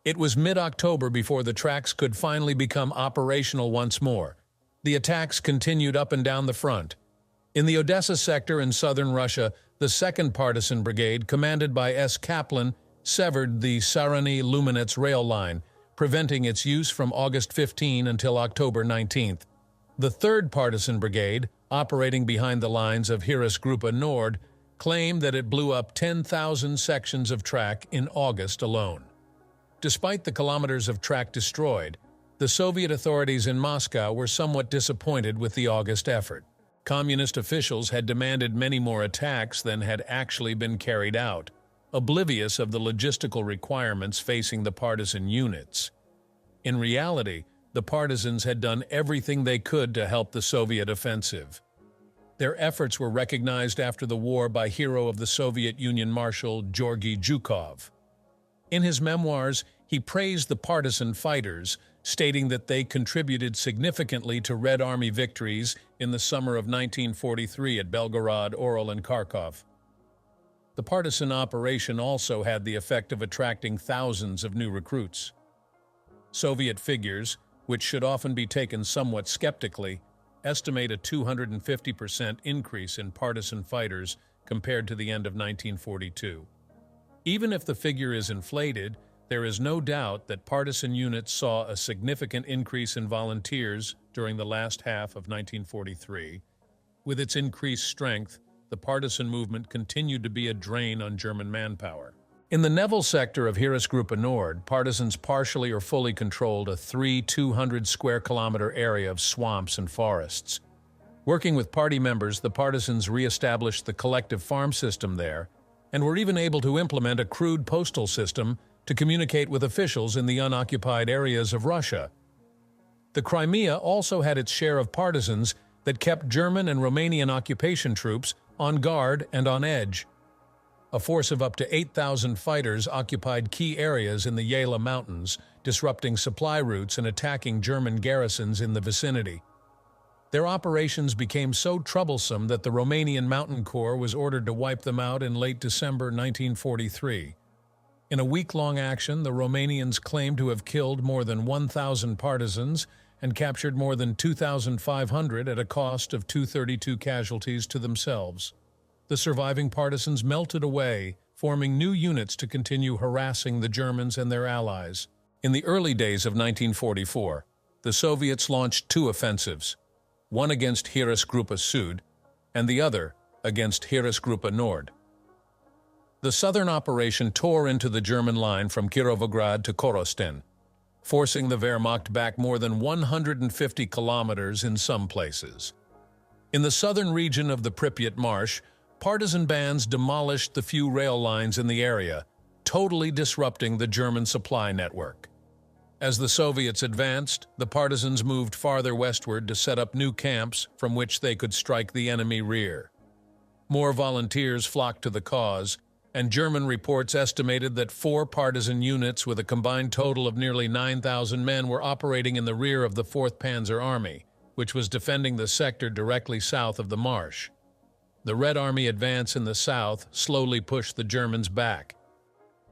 It was mid-October before the tracks could finally become operational once more. The attacks continued up and down the front. In the Odessa sector in southern Russia, the 2nd Partisan Brigade, commanded by S. Kaplan, severed the Sarany-Luminets rail line, preventing its use from August 15 until October 19th. The 3rd Partisan Brigade, operating behind the lines of Heeresgruppe Nord, claimed that it blew up 10,000 sections of track in August alone. Despite the kilometers of track destroyed, the Soviet authorities in Moscow were somewhat disappointed with the August effort. Communist officials had demanded many more attacks than had actually been carried out, oblivious of the logistical requirements facing the partisan units. In reality, the partisans had done everything they could to help the Soviet offensive. Their efforts were recognized after the war by hero of the Soviet Union Marshal Georgy Zhukov. In his memoirs, he praised the partisan fighters, stating that they contributed significantly to Red Army victories in the summer of 1943 at Belgorod, Orel, and Kharkov. The partisan operation also had the effect of attracting thousands of new recruits. Soviet figures, which should often be taken somewhat skeptically, estimate a 250% increase in partisan fighters compared to the end of 1942. Even if the figure is inflated, there is no doubt that partisan units saw a significant increase in volunteers during the last half of 1943. With its increased strength, the partisan movement continued to be a drain on German manpower. In the Nevel sector of Heeresgruppe Nord, partisans partially or fully controlled a 200-square-kilometer area of swamps and forests. Working with party members, the partisans re-established the collective farm system there, and were even able to implement a crude postal system to communicate with officials in the unoccupied areas of Russia. The Crimea also had its share of partisans that kept German and Romanian occupation troops on guard and on edge. A force of up to 8,000 fighters occupied key areas in the Yala Mountains, disrupting supply routes and attacking German garrisons in the vicinity. Their operations became so troublesome that the Romanian Mountain Corps was ordered to wipe them out in late December 1943. In a week-long action, the Romanians claimed to have killed more than 1,000 partisans and captured more than 2,500 at a cost of 232 casualties to themselves. The surviving partisans melted away, forming new units to continue harassing the Germans and their allies. In the early days of 1944, the Soviets launched 2 offensives, one against Heeresgruppe Süd and the other against Heeresgruppe Nord. The southern operation tore into the German line from Kirovograd to Korosten, forcing the Wehrmacht back more than 150 kilometers in some places. In the southern region of the Pripyat Marsh, partisan bands demolished the few rail lines in the area, totally disrupting the German supply network. As the Soviets advanced, the partisans moved farther westward to set up new camps from which they could strike the enemy rear. More volunteers flocked to the cause, and German reports estimated that 4 partisan units with a combined total of nearly 9,000 men were operating in the rear of the 4th Panzer Army, which was defending the sector directly south of the marsh. The Red Army advance in the south slowly pushed the Germans back.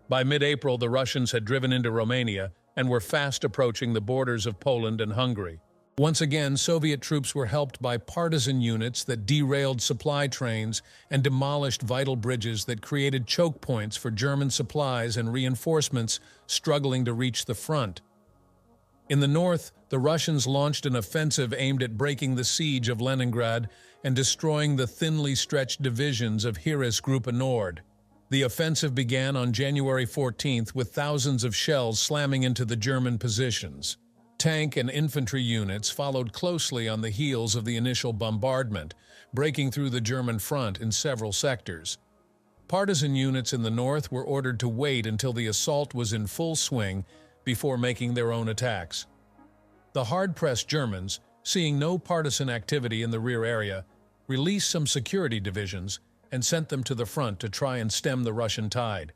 By mid-April, the Russians had driven into Romania and were fast approaching the borders of Poland and Hungary. Once again, Soviet troops were helped by partisan units that derailed supply trains and demolished vital bridges that created choke points for German supplies and reinforcements struggling to reach the front. In the north, the Russians launched an offensive aimed at breaking the siege of Leningrad and destroying the thinly stretched divisions of Heeresgruppe Nord. The offensive began on January 14th with thousands of shells slamming into the German positions. Tank and infantry units followed closely on the heels of the initial bombardment, breaking through the German front in several sectors. Partisan units in the north were ordered to wait until the assault was in full swing before making their own attacks. The hard-pressed Germans, seeing no partisan activity in the rear area, released some security divisions and sent them to the front to try and stem the Russian tide.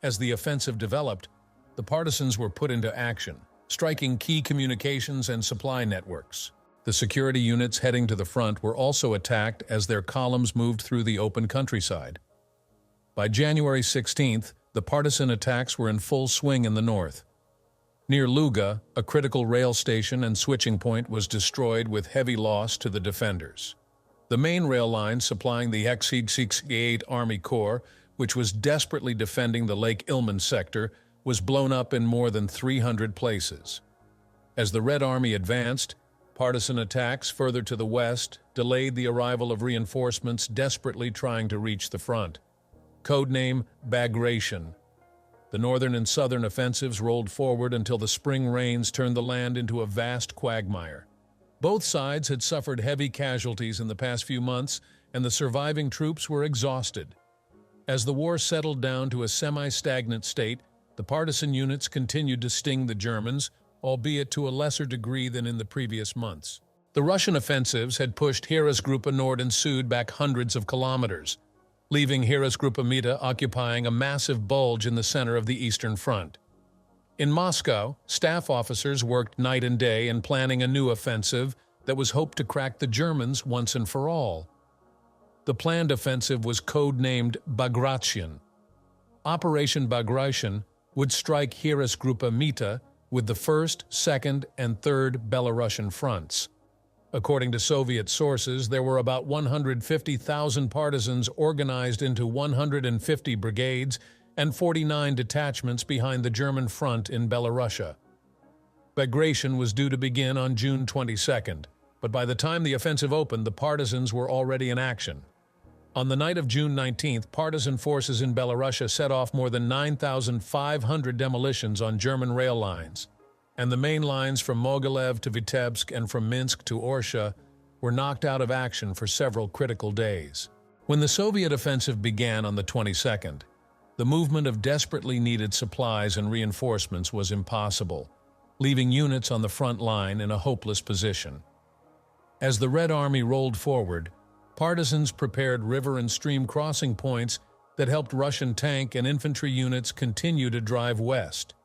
As the offensive developed, the partisans were put into action, striking key communications and supply networks. The security units heading to the front were also attacked as their columns moved through the open countryside. By January 16th, the partisan attacks were in full swing in the north. Near Luga, a critical rail station and switching point was destroyed with heavy loss to the defenders. The main rail line supplying the 68th Army Corps, which was desperately defending the Lake Ilmen sector, was blown up in more than 300 places. As the Red Army advanced, partisan attacks further to the west delayed the arrival of reinforcements desperately trying to reach the front. Codename Bagration. The northern and southern offensives rolled forward until the spring rains turned the land into a vast quagmire. Both sides had suffered heavy casualties in the past few months, and the surviving troops were exhausted. As the war settled down to a semi-stagnant state, the partisan units continued to sting the Germans, albeit to a lesser degree than in the previous months. The Russian offensives had pushed Heeresgruppe Nord and Süd back hundreds of kilometers, leaving Heeresgruppe Mitte occupying a massive bulge in the center of the Eastern Front. In Moscow, staff officers worked night and day in planning a new offensive that was hoped to crack the Germans once and for all. The planned offensive was codenamed Bagration. Operation Bagration would strike Heeresgruppe Mitte with the 1st, 2nd, and 3rd Belarusian fronts. According to Soviet sources, there were about 150,000 partisans organized into 150 brigades and 49 detachments behind the German front in Belarusia. Bagration was due to begin on June 22nd, but by the time the offensive opened, the partisans were already in action. On the night of June 19th, partisan forces in Belarusia set off more than 9,500 demolitions on German rail lines, and the main lines from Mogilev to Vitebsk and from Minsk to Orsha were knocked out of action for several critical days. When the Soviet offensive began on the 22nd, the movement of desperately needed supplies and reinforcements was impossible, leaving units on the front line in a hopeless position. As the Red Army rolled forward, partisans prepared river and stream crossing points that helped Russian tank and infantry units continue to drive west.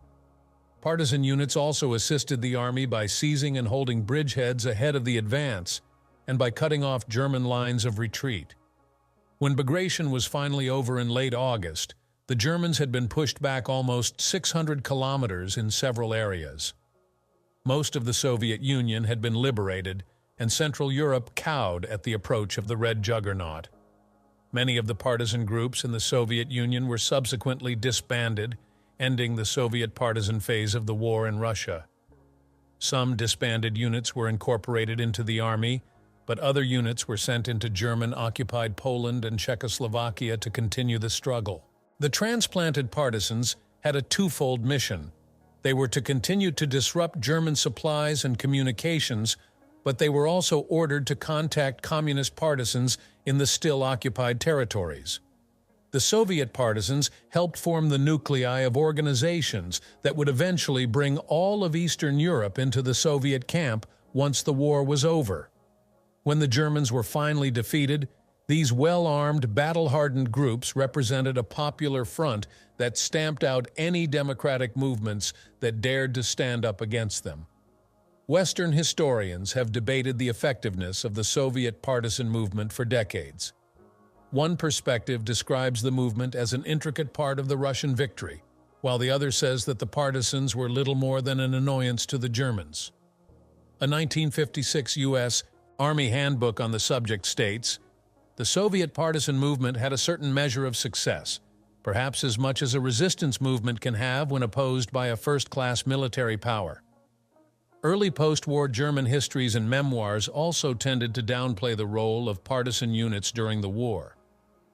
Partisan units also assisted the army by seizing and holding bridgeheads ahead of the advance and by cutting off German lines of retreat. When Bagration was finally over in late August, the Germans had been pushed back almost 600 kilometers in several areas. Most of the Soviet Union had been liberated, and Central Europe cowed at the approach of the Red Juggernaut. Many of the partisan groups in the Soviet Union were subsequently disbanded, ending the Soviet partisan phase of the war in Russia. Some disbanded units were incorporated into the army, but other units were sent into German-occupied Poland and Czechoslovakia to continue the struggle. The transplanted partisans had a twofold mission. They were to continue to disrupt German supplies and communications, but they were also ordered to contact communist partisans in the still occupied territories. The Soviet partisans helped form the nuclei of organizations that would eventually bring all of Eastern Europe into the Soviet camp once the war was over. When the Germans were finally defeated, these well-armed, battle-hardened groups represented a popular front that stamped out any democratic movements that dared to stand up against them. Western historians have debated the effectiveness of the Soviet partisan movement for decades. One perspective describes the movement as an intricate part of the Russian victory, while the other says that the partisans were little more than an annoyance to the Germans. A 1956 U.S. Army handbook on the subject states, "The Soviet partisan movement had a certain measure of success, perhaps as much as a resistance movement can have when opposed by a first-class military power." Early post-war German histories and memoirs also tended to downplay the role of partisan units during the war.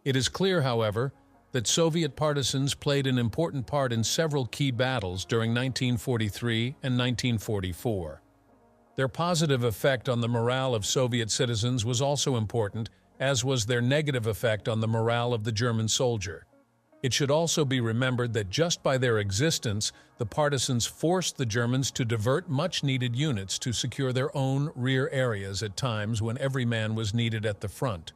It is clear, however, that Soviet partisans played an important part in several key battles during 1943 and 1944. Their positive effect on the morale of Soviet citizens was also important, as was their negative effect on the morale of the German soldier. It should also be remembered that just by their existence, the partisans forced the Germans to divert much-needed units to secure their own rear areas at times when every man was needed at the front.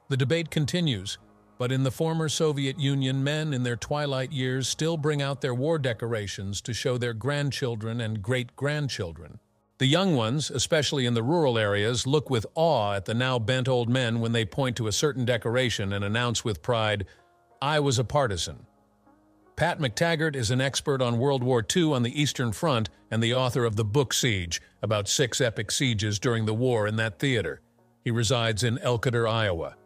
The debate continues, but in the former Soviet Union, men in their twilight years still bring out their war decorations to show their grandchildren and great-grandchildren. The young ones, especially in the rural areas, look with awe at the now bent old men when they point to a certain decoration and announce with pride, "I was a partisan." Pat McTaggart is an expert on World War II on the Eastern Front and the author of the book Siege, about 6 epic sieges during the war in that theater. He resides in Elkader, Iowa.